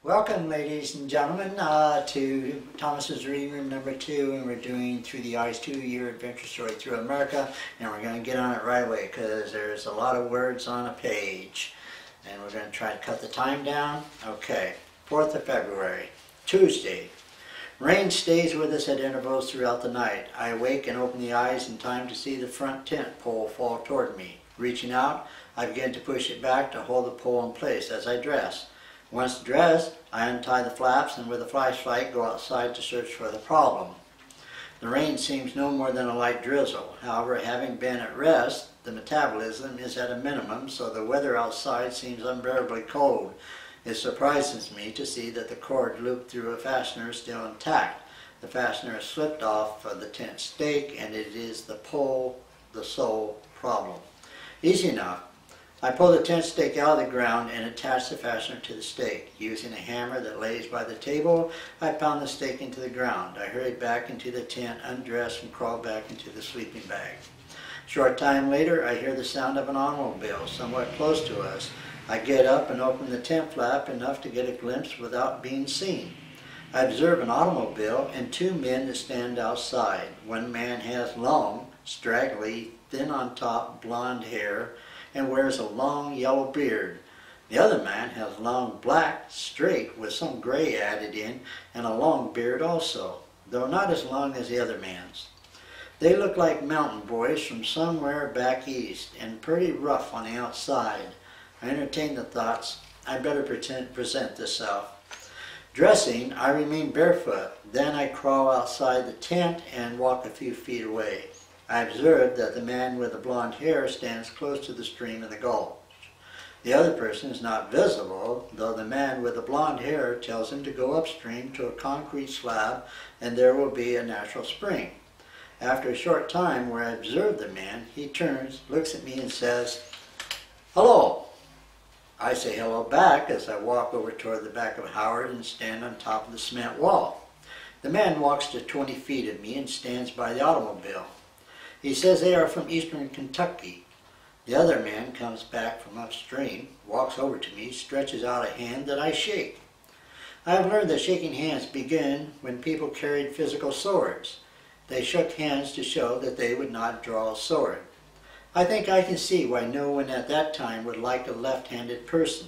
Welcome, ladies and gentlemen, to Thomas's Reading Room number 2, and we're doing Through the Eyes 2-Year Adventure Story Through America, and we're going to get on it right away because there's a lot of words on a page, and we're going to try to cut the time down. Okay, 4th of February, Tuesday. Rain stays with us at intervals throughout the night. I awake and open the eyes in time to see the front tent pole fall toward me. Reaching out, I begin to push it back to hold the pole in place as I dress. Once dressed, I untie the flaps and with a flashlight go outside to search for the problem. The rain seems no more than a light drizzle. However, having been at rest, the metabolism is at a minimum, so the weather outside seems unbearably cold. It surprises me to see that the cord looped through a fastener is still intact. The fastener has slipped off of the tent stake, and it is the pole, the sole problem. Easy enough. I pull the tent stake out of the ground and attach the fastener to the stake. Using a hammer that lays by the table, I pound the stake into the ground. I hurry back into the tent, undress, and crawl back into the sleeping bag. Short time later, I hear the sound of an automobile somewhat close to us. I get up and open the tent flap enough to get a glimpse without being seen. I observe an automobile and two men that stand outside. One man has long, straggly, thin on top, blonde hair, and wears a long yellow beard. The other man has long black, straight, with some gray added in, and a long beard also, though not as long as the other man's. They look like mountain boys from somewhere back east, and pretty rough on the outside. I entertain the thoughts, I'd better present this self. Dressing, I remain barefoot. Then I crawl outside the tent and walk a few feet away. I observe that the man with the blonde hair stands close to the stream in the gulch. The other person is not visible, though the man with the blonde hair tells him to go upstream to a concrete slab and there will be a natural spring. After a short time where I observe the man, he turns, looks at me and says, "Hello." I say hello back as I walk over toward the back of Howard and stand on top of the cement wall. The man walks to 20 feet of me and stands by the automobile. He says they are from eastern Kentucky. The other man comes back from upstream, walks over to me, stretches out a hand that I shake. I have learned that shaking hands began when people carried physical swords. They shook hands to show that they would not draw a sword. I think I can see why no one at that time would like a left-handed person.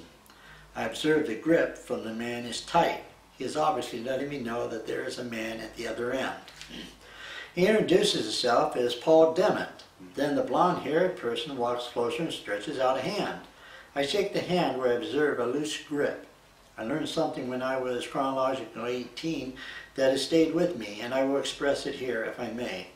I observe the grip from the man is tight. He is obviously letting me know that there is a man at the other end. He introduces himself as Paul Dement. Then the blonde-haired person walks closer and stretches out a hand. I shake the hand where I observe a loose grip. I learned something when I was chronologically 18 that has stayed with me, and I will express it here if I may.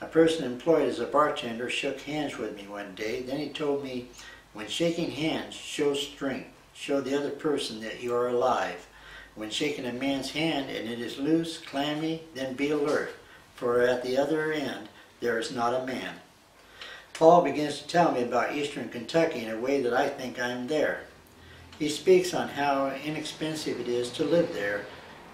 A person employed as a bartender shook hands with me one day. Then he told me, when shaking hands, show strength. Show the other person that you are alive. When shaking a man's hand and it is loose, clammy, then be alert. For at the other end there is not a man. Paul begins to tell me about eastern Kentucky in a way that I think I am there. He speaks on how inexpensive it is to live there.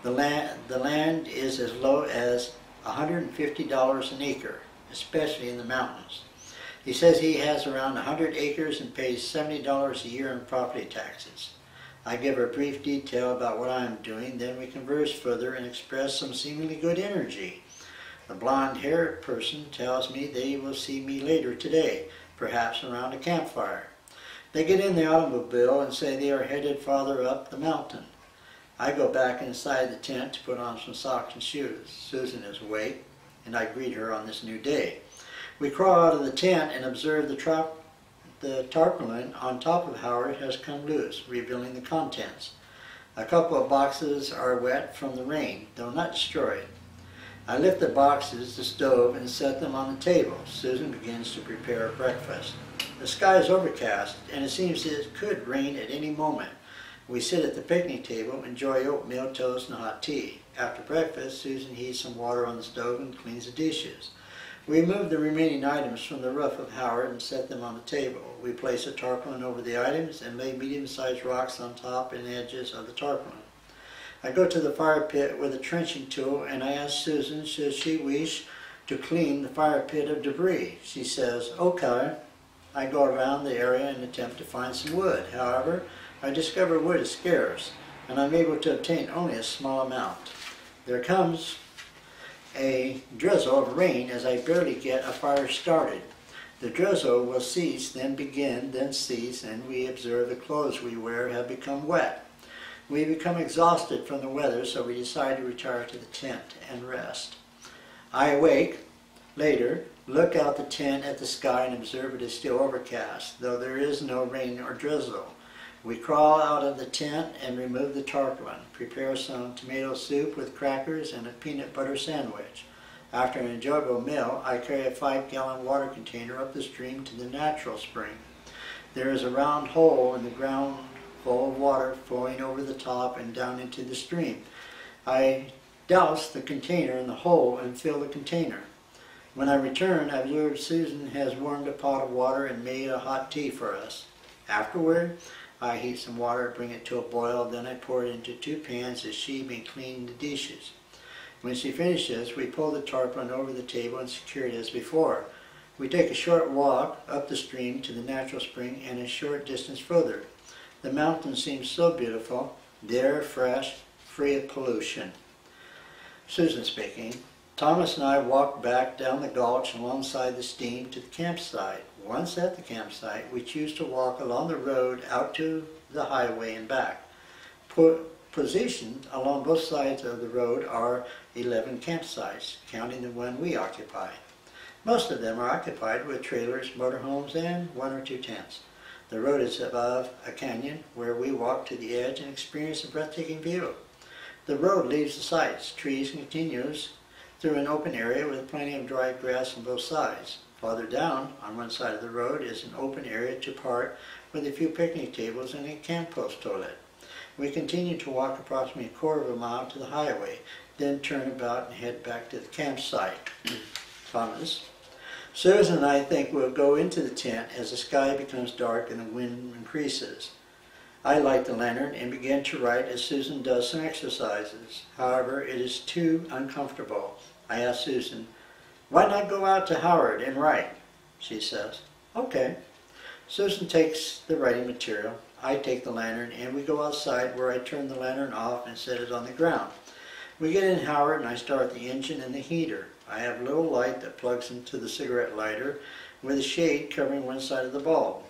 The land is as low as $150 an acre, especially in the mountains. He says he has around 100 acres and pays $70 a year in property taxes. I give a brief detail about what I am doing, then we converse further and express some seemingly good energy. The blonde-haired person tells me they will see me later today, perhaps around a campfire. They get in the automobile and say they are headed farther up the mountain. I go back inside the tent to put on some socks and shoes. Susan is awake, and I greet her on this new day. We crawl out of the tent and observe the tarpaulin on top of Howard has come loose, revealing the contents. A couple of boxes are wet from the rain, though not destroyed. I lift the boxes, the stove, and set them on the table. Susan begins to prepare breakfast. The sky is overcast, and it seems it could rain at any moment. We sit at the picnic table, enjoy oatmeal, toast, and hot tea. After breakfast, Susan heats some water on the stove and cleans the dishes. We remove the remaining items from the roof of Howard and set them on the table. We place a tarpaulin over the items and lay medium-sized rocks on top and edges of the tarpaulin. I go to the fire pit with a trenching tool and I ask Susan, should she wish to clean the fire pit of debris. She says, okay. I go around the area and attempt to find some wood. However, I discover wood is scarce. and I'm able to obtain only a small amount. There comes a drizzle of rain as I barely get a fire started. The drizzle will cease, then begin, then cease, and we observe the clothes we wear have become wet. We become exhausted from the weather, so we decide to retire to the tent and rest. I awake later, look out the tent at the sky and observe it is still overcast, though there is no rain or drizzle. We crawl out of the tent and remove the tarpaulin, prepare some tomato soup with crackers and a peanut butter sandwich. After an enjoyable meal, I carry a 5-gallon water container up the stream to the natural spring. There is a round hole in the ground full of water flowing over the top and down into the stream. I douse the container in the hole and fill the container. When I return, I observe Susan has warmed a pot of water and made a hot tea for us. Afterward, I heat some water, bring it to a boil, then I pour it into 2 pans as she may clean the dishes. When she finishes, we pull the tarpaulin over the table and secure it as before. We take a short walk up the stream to the natural spring and a short distance further. The mountain seems so beautiful, the air fresh, free of pollution. Susan speaking. Thomas and I walked back down the gulch alongside the stream to the campsite. Once at the campsite, we choose to walk along the road out to the highway and back. Positioned along both sides of the road are 11 campsites, counting the one we occupy. Most of them are occupied with trailers, motorhomes, and 1 or 2 tents. The road is above a canyon where we walk to the edge and experience a breathtaking view. The road leaves the sites, trees, and continues through an open area with plenty of dry grass on both sides. Farther down, on one side of the road, is an open area to park with a few picnic tables and a camp post toilet. We continue to walk approximately a quarter of a mile to the highway, then turn about and head back to the campsite. Thomas. Susan and I think we'll go into the tent as the sky becomes dark and the wind increases. I light the lantern and begin to write as Susan does some exercises. However, it is too uncomfortable. I ask Susan, "Why not go out to Howard and write?" She says, "Okay." Susan takes the writing material. I take the lantern and we go outside where I turn the lantern off and set it on the ground. We get in Howard and I start the engine and the heater. I have a little light that plugs into the cigarette lighter with a shade covering one side of the bulb.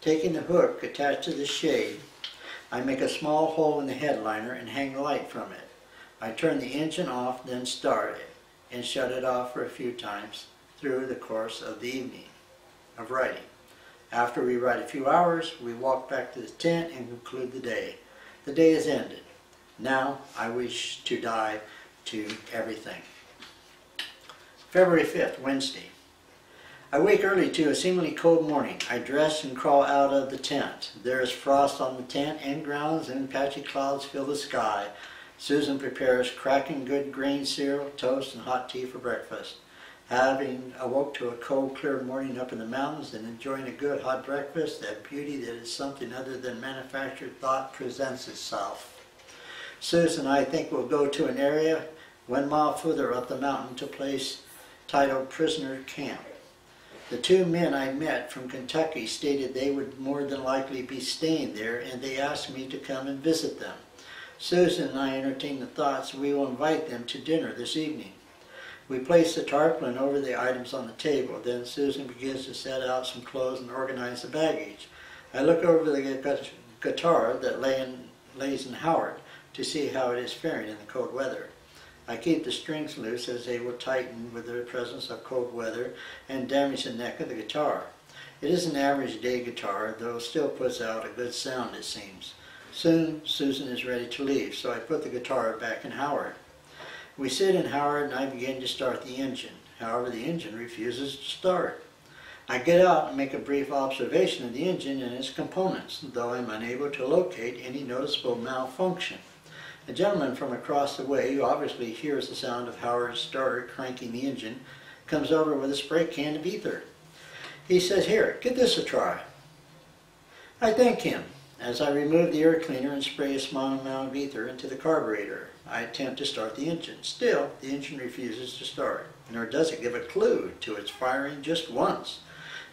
Taking the hook attached to the shade, I make a small hole in the headliner and hang the light from it. I turn the engine off, then start it, and shut it off for a few times through the course of the evening of writing. After we write a few hours, we walk back to the tent and conclude the day. The day is ended. Now I wish to dive to everything. February 5th, Wednesday. I wake early to a seemingly cold morning. I dress and crawl out of the tent. There is frost on the tent and grounds, and patchy clouds fill the sky. Susan prepares cracking good grain cereal, toast, and hot tea for breakfast. Having awoke to a cold, clear morning up in the mountains and enjoying a good hot breakfast, that beauty that is something other than manufactured thought presents itself. Susan and I think we'll go to an area 1 mile further up the mountain to a place titled Prisoner Camp. The 2 men I met from Kentucky stated they would more than likely be staying there, and they asked me to come and visit them. Susan and I entertain the thoughts we will invite them to dinner this evening. We place the tarpaulin over the items on the table. Then Susan begins to set out some clothes and organize the baggage. I look over the guitar that lays in Howard to see how it is faring in the cold weather. I keep the strings loose as they will tighten with the presence of cold weather and damage the neck of the guitar. It is an average day guitar, though it still puts out a good sound, it seems. Soon Susan is ready to leave, so I put the guitar back in Howard. We sit in Howard and I begin to start the engine. However, the engine refuses to start. I get out and make a brief observation of the engine and its components, though I am unable to locate any noticeable malfunction. A gentleman from across the way, who obviously hears the sound of Howard's starter cranking the engine, comes over with a spray can of ether. He says, "Here, give this a try." I thank him as I remove the air cleaner and spray a small amount of ether into the carburetor. I attempt to start the engine. Still, the engine refuses to start, nor does it give a clue to its firing just once.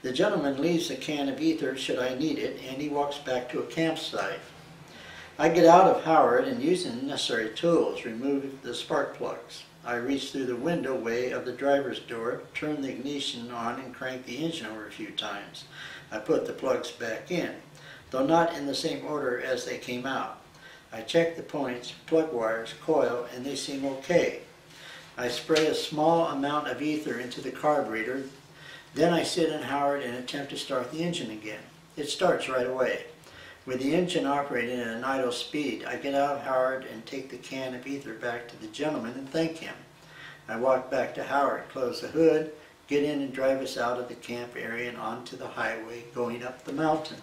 The gentleman leaves a can of ether should I need it, and he walks back to a campsite. I get out of Howard and using the necessary tools, remove the spark plugs. I reach through the window way of the driver's door, turn the ignition on and crank the engine over a few times. I put the plugs back in, though not in the same order as they came out. I check the points, plug wires, coil, and they seem okay. I spray a small amount of ether into the carburetor. Then I sit in Howard and attempt to start the engine again. It starts right away. With the engine operating at an idle speed, I get out of Howard and take the can of ether back to the gentleman and thank him. I walk back to Howard, close the hood, get in and drive us out of the camp area and onto the highway going up the mountain.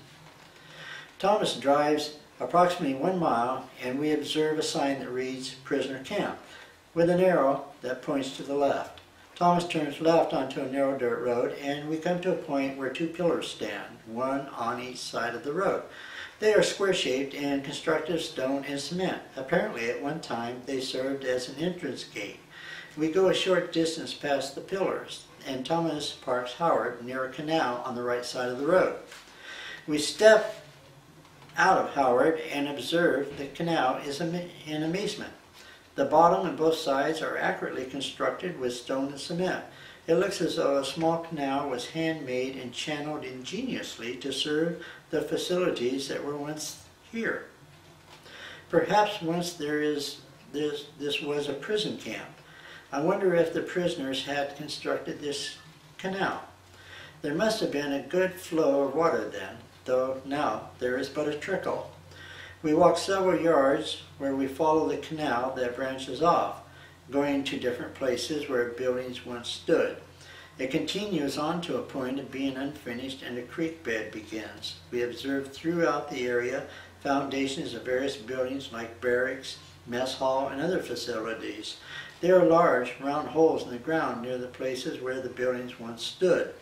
Thomas drives approximately 1 mile and we observe a sign that reads Prisoner Camp with an arrow that points to the left. Thomas turns left onto a narrow dirt road and we come to a point where 2 pillars stand, one on each side of the road. They are square-shaped and constructed of stone and cement. Apparently at one time they served as an entrance gate. We go a short distance past the pillars and Thomas parks Howard near a canal on the right side of the road. We step out of Howard and observe the canal is in amazement. The bottom and both sides are accurately constructed with stone and cement. It looks as though a small canal was handmade and channeled ingeniously to serve the facilities that were once here. Perhaps once this was a prison camp. I wonder if the prisoners had constructed this canal. There must have been a good flow of water then, though now there is but a trickle. We walk several yards where we follow the canal that branches off, going to different places where buildings once stood. It continues on to a point of being unfinished and a creek bed begins. We observe throughout the area foundations of various buildings like barracks, mess hall, and other facilities. There are large, round holes in the ground near the places where the buildings once stood.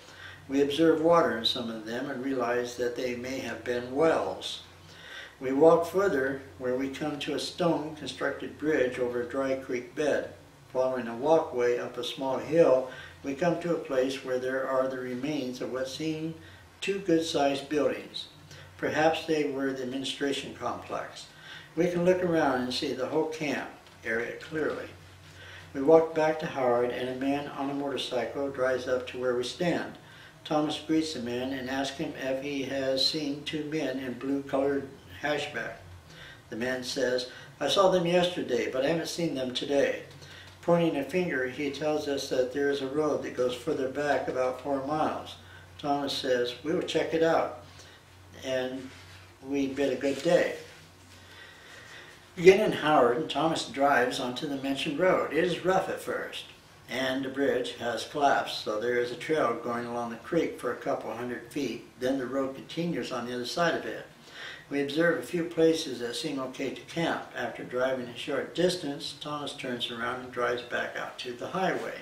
We observe water in some of them and realize that they may have been wells. We walk further where we come to a stone-constructed bridge over a dry creek bed. Following a walkway up a small hill, we come to a place where there are the remains of what seem 2 good-sized buildings. Perhaps they were the administration complex. We can look around and see the whole camp area clearly. We walk back to Howard and a man on a motorcycle drives up to where we stand. Thomas greets the man and asks him if he has seen 2 men in blue-colored hatchback. The man says, "I saw them yesterday, but I haven't seen them today." Pointing a finger, he tells us that there is a road that goes further back about 4 miles. Thomas says, "We will check it out," and we bid a good day. We get in Howard and Thomas drives onto the mentioned road. It is rough at first, and the bridge has collapsed, so there is a trail going along the creek for a couple hundred feet. Then the road continues on the other side of it. We observe a few places that seem okay to camp. After driving a short distance, Thomas turns around and drives back out to the highway.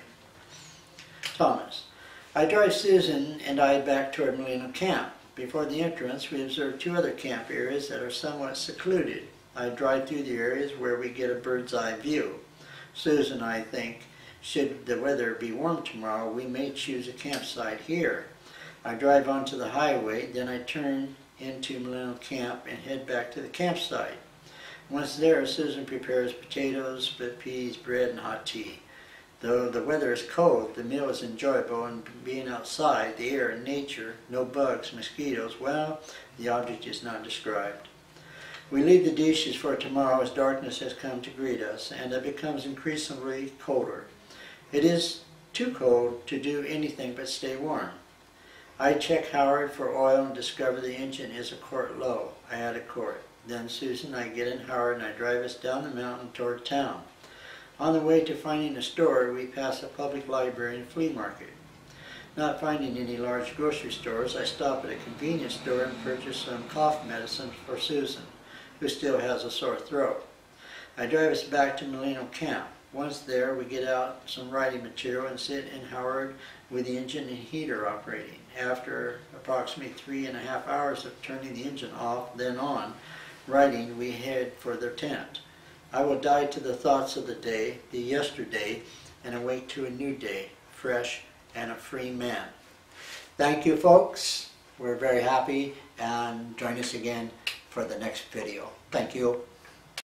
Thomas: I drive Susan and I back toward Molino Camp. Before the entrance, we observe 2 other camp areas that are somewhat secluded. I drive through the areas where we get a bird's eye view. Susan, I think, should the weather be warm tomorrow, we may choose a campsite here. I drive onto the highway, then I turn into Molino Camp and head back to the campsite. Once there, Susan prepares potatoes, split peas, bread, and hot tea. Though the weather is cold, the meal is enjoyable, and being outside, the air and nature, no bugs, mosquitoes, well, the object is not described. We leave the dishes for tomorrow as darkness has come to greet us, and it becomes increasingly colder. It is too cold to do anything but stay warm. I check Howard for oil and discover the engine is a quart low. I add a quart. Then Susan, I get in Howard and I drive us down the mountain toward town. On the way to finding a store, we pass a public library and flea market. Not finding any large grocery stores, I stop at a convenience store and purchase some cough medicine for Susan, who still has a sore throat. I drive us back to Molino Camp. Once there, we get out some writing material and sit in Howard with the engine and heater operating. After approximately 3.5 hours of turning the engine off, then on, writing, we head for the tent. I will die to the thoughts of the day, the yesterday, and awake to a new day, fresh and a free man. Thank you, folks. We're very happy, and join us again for the next video. Thank you.